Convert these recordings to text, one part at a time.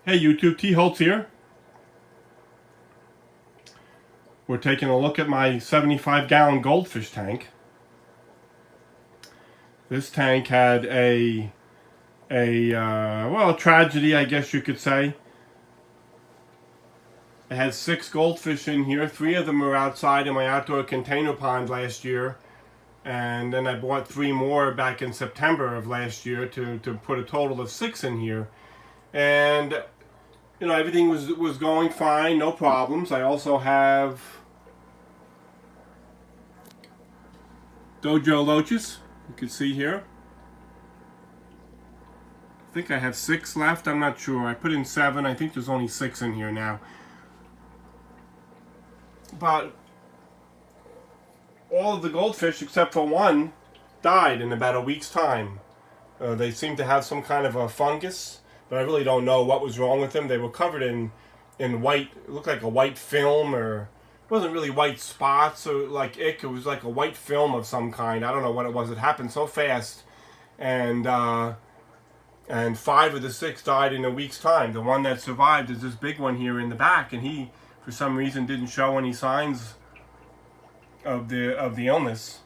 Hey YouTube, T. Holtz here. We're taking a look at my 75-gallon goldfish tank. This tank had a tragedy, I guess you could say. It had 6 goldfish in here. 3 of them were outside in my outdoor container pond last year. And then I bought 3 more back in September of last year to put a total of 6 in here. And you know, everything was going fine, no problems. I also have Dojo Loaches, you can see here. I think I have 6 left, I'm not sure. I put in 7, I think there's only 6 in here now. But all of the goldfish, except for 1, died in about a week's time. They seem to have some kind of a fungus, but I really don't know what was wrong with them. They were covered in white, it looked like a white film, or it wasn't really white spots or like ick. It was like a white film of some kind. I don't know what it was. It happened so fast, and 5 of the 6 died in a week's time. The one that survived is this big one here in the back, and he, for some reason, didn't show any signs of the illness.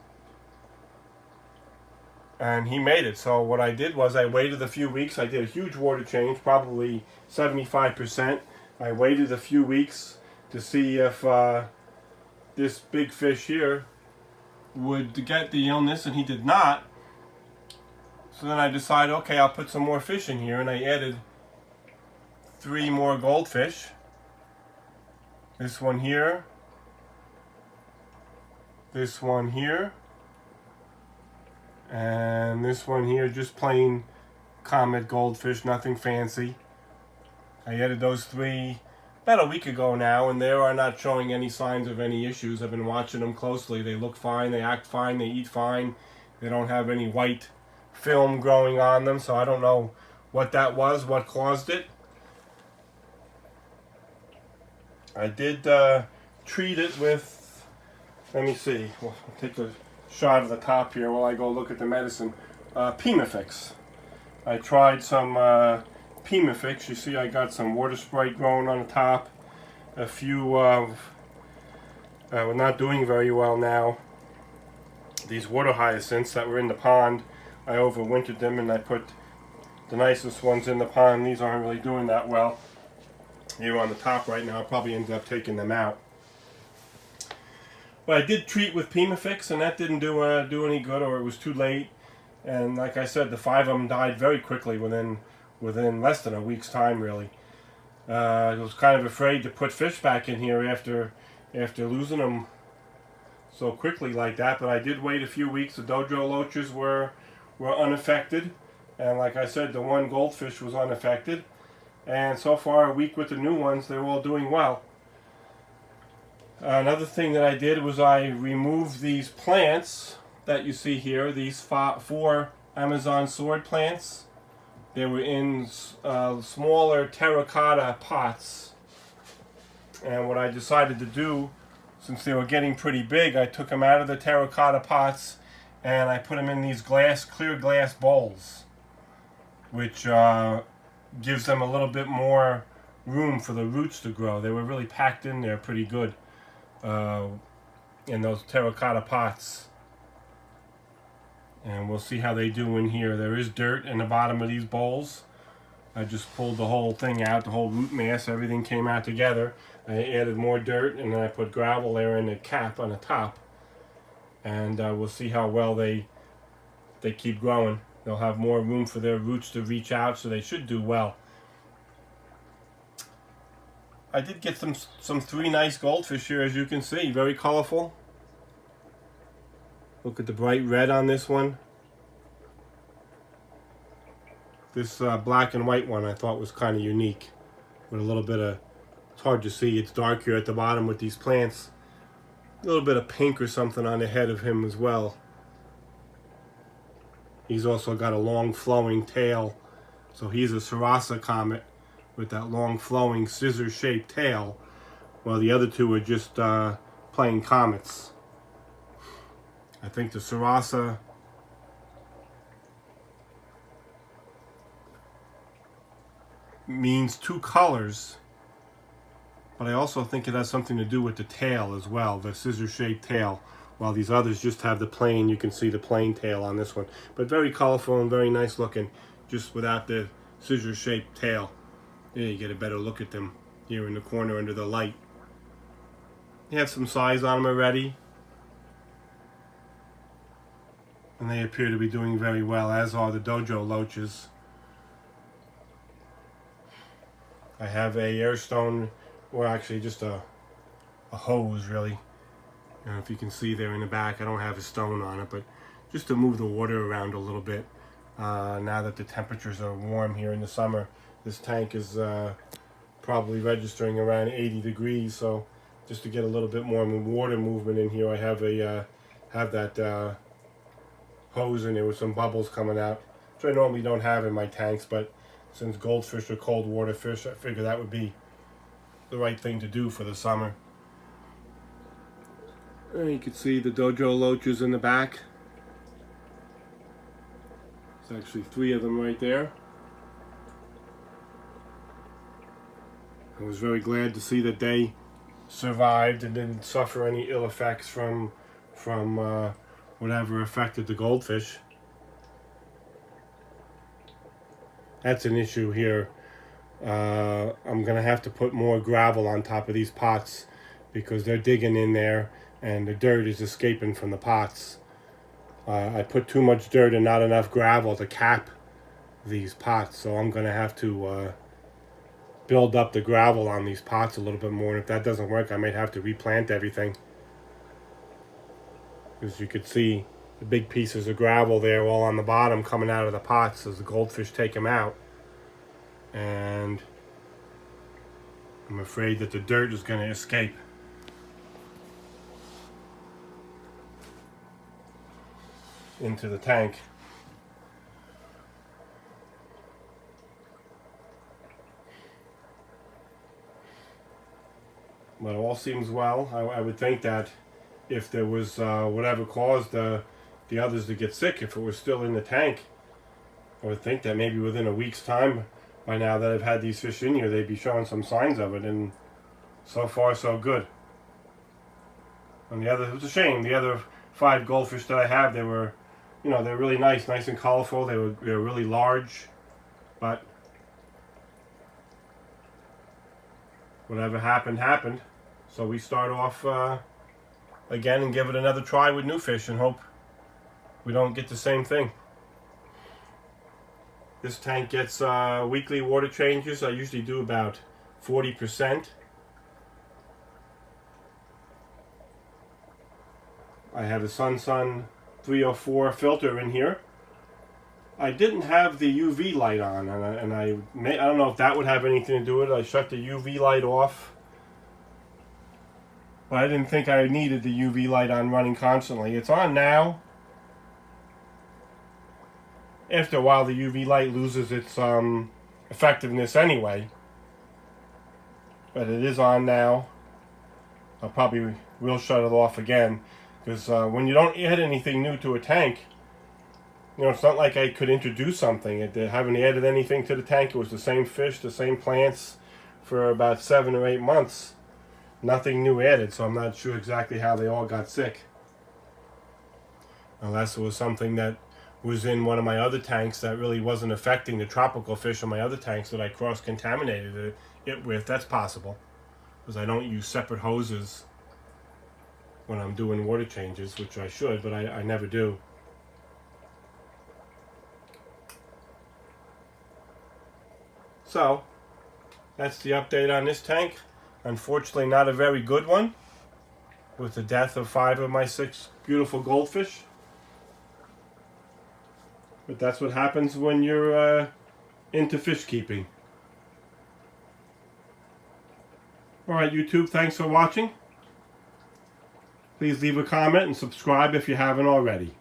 And he made it. So what I did was I waited a few weeks. I did a huge water change, probably 75%. I waited a few weeks to see if this big fish here would get the illness, and he did not. So then I decided, okay, I'll put some more fish in here, and I added 3 more goldfish. This one here, this one here, and this one here, just plain comet goldfish, nothing fancy. I added those 3 about a week ago now, and they are not showing any signs of any issues. I've been watching them closely. They look fine, they act fine, they eat fine. They don't have any white film growing on them, so I don't know what that was, what caused it. I did treat it with, let me see, I'll take a shot of the top here while I go look at the medicine. Pimifix. I tried some Pimifix. You see I got some water sprite growing on the top. A few we're not doing very well now. These water hyacinths that were in the pond, I overwintered them and I put the nicest ones in the pond. These aren't really doing that well. Here on the top right now, I'll probably end up taking them out. But I did treat with Pimifix, and that didn't do any good, or it was too late. And like I said, the 5 of them died very quickly within less than a week's time, really. I was kind of afraid to put fish back in here after losing them so quickly like that. But I did wait a few weeks. The Dojo Loaches were unaffected, and like I said, the 1 goldfish was unaffected. And so far, a week with the new ones, they're all doing well. Another thing that I did was I removed these plants that you see here, these 4 Amazon sword plants. They were in smaller terracotta pots. And what I decided to do, since they were getting pretty big, I took them out of the terracotta pots and I put them in these clear glass bowls, which gives them a little bit more room for the roots to grow. They were really packed in there pretty good. In those terracotta pots, and we'll see how they do in here. There is dirt in the bottom of these bowls. I just pulled the whole thing out, the whole root mass, everything came out together. I added more dirt, and then I put gravel there in the cap on the top, and we'll see how well they keep growing. They'll have more room for their roots to reach out, so they should do well. I did get some 3 nice goldfish here, as you can see. Very colorful. Look at the bright red on this one. This black and white one I thought was kind of unique. With a little bit of, it's hard to see, it's dark here at the bottom with these plants. A little bit of pink or something on the head of him as well. He's also got a long flowing tail. So he's a Sarasa comet with that long flowing scissor-shaped tail, while the other 2 are just plain comets. I think the Sarasa means two colors, but I also think it has something to do with the tail as well, the scissor-shaped tail. While these others just have the plain, you can see the plain tail on this one. But very colorful and very nice looking, just without the scissor-shaped tail. There you get a better look at them here in the corner under the light. They have some size on them already, and they appear to be doing very well, as are the Dojo Loaches. I have a airstone, or actually just a hose really. I don't know if you can see there in the back, I don't have a stone on it, but just to move the water around a little bit. Now that the temperatures are warm here in the summer, this tank is probably registering around 80 degrees, so just to get a little bit more water movement in here, I have that hose in there with some bubbles coming out, which I normally don't have in my tanks, but since goldfish are cold water fish, I figure that would be the right thing to do for the summer. And you can see the Dojo Loaches in the back. There's actually 3 of them right there. I was very glad to see that they survived and didn't suffer any ill effects from whatever affected the goldfish. That's an issue here. I'm gonna have to put more gravel on top of these pots because they're digging in there and the dirt is escaping from the pots. I put too much dirt and not enough gravel to cap these pots, so I'm gonna have to build up the gravel on these pots a little bit more, and if that doesn't work, I might have to replant everything. As you could see, the big pieces of gravel there all on the bottom coming out of the pots as the goldfish take them out. And I'm afraid that the dirt is going to escape. Into the tank. But it all seems well. I would think that if there was whatever caused the others to get sick, if it was still in the tank, I would think that maybe within a week's time, by now that I've had these fish in here, they'd be showing some signs of it, and so far so good. And the other, it was a shame, the other 5 goldfish that I have, they were, you know, they're really nice and colorful, they were really large, but whatever happened, happened. So we start off again and give it another try with new fish and hope we don't get the same thing. This tank gets weekly water changes. I usually do about 40%. I have a Sun 304 filter in here. I didn't have the UV light on, and I don't know if that would have anything to do with it. I shut the UV light off, but I didn't think I needed the UV light on running constantly. It's on now. After a while, the UV light loses its effectiveness anyway, but it is on now. I probably will shut it off again, because when you don't add anything new to a tank, you know, it's not like I could introduce something. I haven't added anything to the tank. It was the same fish, the same plants for about 7 or 8 months. Nothing new added, so I'm not sure exactly how they all got sick. Unless it was something that was in one of my other tanks that really wasn't affecting the tropical fish in my other tanks that I cross-contaminated it with. That's possible, because I don't use separate hoses when I'm doing water changes, which I should, but I never do. So, that's the update on this tank. Unfortunately, not a very good one, with the death of 5 of my 6 beautiful goldfish. But that's what happens when you're into fish keeping. Alright, YouTube, thanks for watching. Please leave a comment and subscribe if you haven't already.